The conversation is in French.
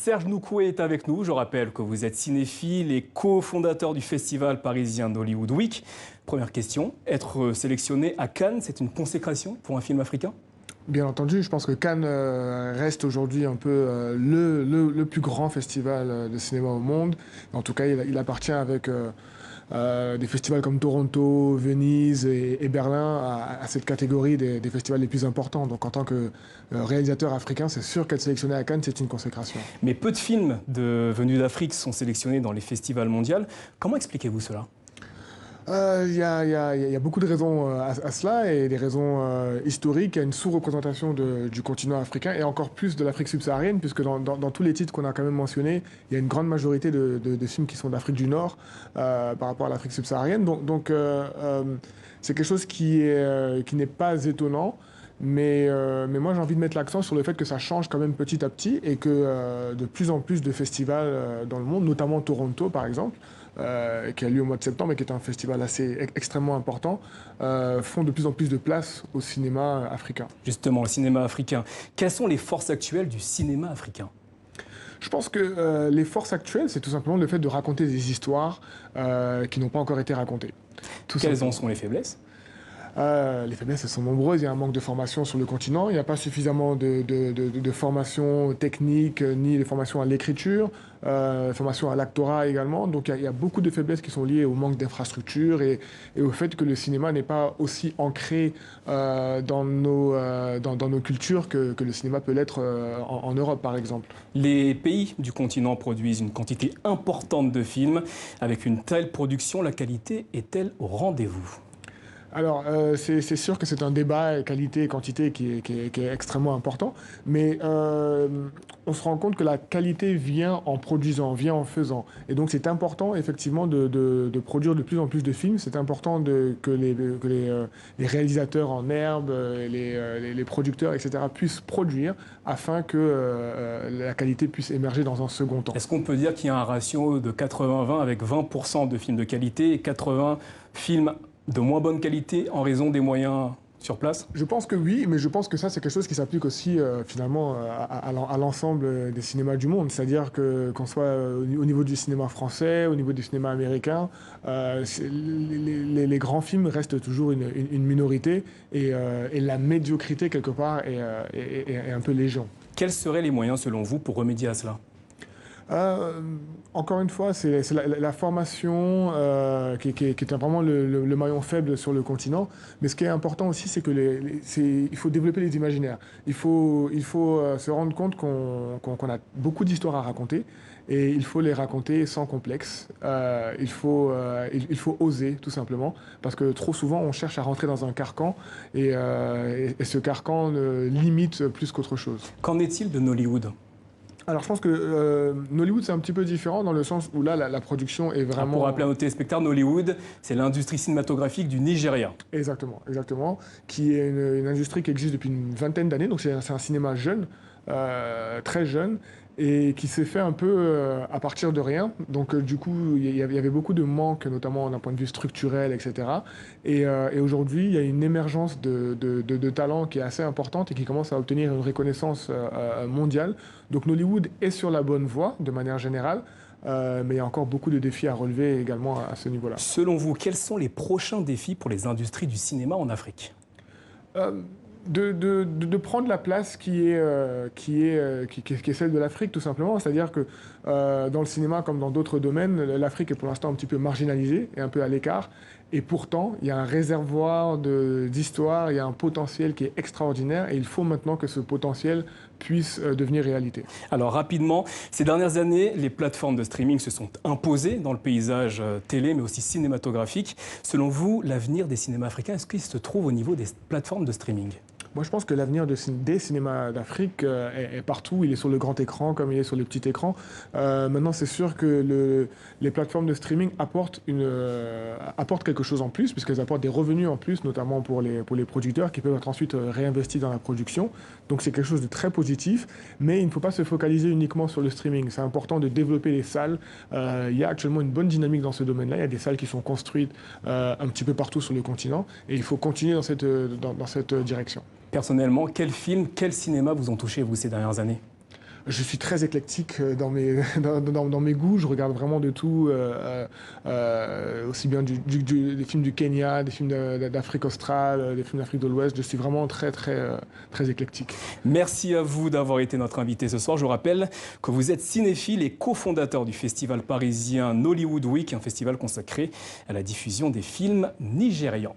Serge Noukoué est avec nous. Je rappelle que vous êtes cinéphile et cofondateur du festival parisien d'Hollywood Week. Première question, être sélectionné à Cannes, c'est une consécration pour un film africain ? Bien entendu, je pense que Cannes reste aujourd'hui un peu le plus grand festival de cinéma au monde. En tout cas, il appartient avec des festivals comme Toronto, Venise et Berlin à cette catégorie des festivals les plus importants. Donc en tant que réalisateur africain, c'est sûr qu'être sélectionné à Cannes, c'est une consécration. Mais peu de films venus d'Afrique sont sélectionnés dans les festivals mondiaux. Comment expliquez-vous cela ? Il y a beaucoup de raisons à cela et des raisons historiques. Il y a une sous-représentation du continent africain et encore plus de l'Afrique subsaharienne, puisque dans tous les titres qu'on a quand même mentionnés, il y a une grande majorité de films qui sont d'Afrique du Nord par rapport à l'Afrique subsaharienne. Donc c'est quelque chose qui n'est pas étonnant. Mais moi, j'ai envie de mettre l'accent sur le fait que ça change quand même petit à petit et que de plus en plus de festivals dans le monde, notamment Toronto par exemple, qui a lieu au mois de septembre et qui est un festival assez extrêmement important, font de plus en plus de place au cinéma africain. Justement, le cinéma africain. Quelles sont les forces actuelles du cinéma africain ? Je pense que les forces actuelles, c'est tout simplement le fait de raconter des histoires qui n'ont pas encore été racontées. Quelles en sont les faiblesses ? Les faiblesses, elles sont nombreuses. Il y a un manque de formation sur le continent. Il n'y a pas suffisamment de formation technique, ni de formation à l'écriture, formation à l'actorat également. Donc il y a beaucoup de faiblesses qui sont liées au manque d'infrastructures et au fait que le cinéma n'est pas aussi ancré dans nos cultures que le cinéma peut l'être en Europe, par exemple. Les pays du continent produisent une quantité importante de films. Avec une telle production, la qualité est-elle au rendez-vous ? Alors, c'est sûr que c'est un débat qualité et quantité qui est extrêmement important, mais on se rend compte que la qualité vient en produisant, vient en faisant. Et donc, c'est important, effectivement, de produire de plus en plus de films. C'est important que les réalisateurs en herbe, les producteurs, etc., puissent produire afin que la qualité puisse émerger dans un second temps. Est-ce qu'on peut dire qu'il y a un ratio de 80-20 avec 20% de films de qualité et 80 films de moins bonne qualité en raison des moyens sur place ? Je pense que oui, mais je pense que ça, c'est quelque chose qui s'applique aussi finalement à l'ensemble des cinémas du monde. C'est-à-dire qu'on soit au niveau du cinéma français, au niveau du cinéma américain, les grands films restent toujours une minorité et la médiocrité, quelque part, est un peu légion. Quels seraient les moyens, selon vous, pour remédier à cela ? Encore une fois, c'est la formation qui est vraiment le maillon faible sur le continent. Mais ce qui est important aussi, c'est il faut développer les imaginaires. Il faut se rendre compte qu'on a beaucoup d'histoires à raconter et il faut les raconter sans complexe. Il faut oser, tout simplement, parce que trop souvent, on cherche à rentrer dans un carcan et ce carcan limite plus qu'autre chose. Qu'en est-il de Nollywood ? Alors je pense que Nollywood, c'est un petit peu différent dans le sens où là, la production est vraiment... Pour rappeler à nos téléspectateurs, Nollywood, c'est l'industrie cinématographique du Nigeria. Exactement. Qui est une industrie qui existe depuis une vingtaine d'années. Donc c'est un cinéma jeune, très jeune, et qui s'est fait un peu à partir de rien. Donc du coup, il y avait beaucoup de manques, notamment d'un point de vue structurel, etc. Et aujourd'hui, il y a une émergence de talents qui est assez importante et qui commence à obtenir une reconnaissance mondiale. Donc Nollywood est sur la bonne voie, de manière générale. Mais il y a encore beaucoup de défis à relever également à ce niveau-là. Selon vous, quels sont les prochains défis pour les industries du cinéma en Afrique ? De prendre la place qui est celle de l'Afrique, tout simplement. C'est-à-dire que dans le cinéma, comme dans d'autres domaines, l'Afrique est pour l'instant un petit peu marginalisée et un peu à l'écart. Et pourtant, il y a un réservoir d'histoire, il y a un potentiel qui est extraordinaire et il faut maintenant que ce potentiel puisse devenir réalité. Alors rapidement, ces dernières années, les plateformes de streaming se sont imposées dans le paysage télé, mais aussi cinématographique. Selon vous, l'avenir des cinémas africains, est-ce qu'il se trouve au niveau des plateformes de streaming ? Moi, je pense que l'avenir des cinémas d'Afrique est partout. Il est sur le grand écran comme il est sur le petit écran. Maintenant, c'est sûr que les plateformes de streaming apportent quelque chose en plus, puisqu'elles apportent des revenus en plus, notamment pour les producteurs, qui peuvent être ensuite réinvestis dans la production. Donc, c'est quelque chose de très positif. Mais il ne faut pas se focaliser uniquement sur le streaming. C'est important de développer les salles. Il y a actuellement une bonne dynamique dans ce domaine-là. Il y a des salles qui sont construites un petit peu partout sur le continent. Et il faut continuer dans cette direction. Personnellement, quels films, quel cinéma vous ont touché, vous, ces dernières années ? Je suis très éclectique dans dans mes goûts. Je regarde vraiment de tout, aussi bien des films du Kenya, des films d'Afrique australe, des films d'Afrique de l'Ouest. Je suis vraiment très éclectique. Merci à vous d'avoir été notre invité ce soir. Je vous rappelle que vous êtes cinéphile et cofondateur du festival parisien Nollywood Week, un festival consacré à la diffusion des films nigérians.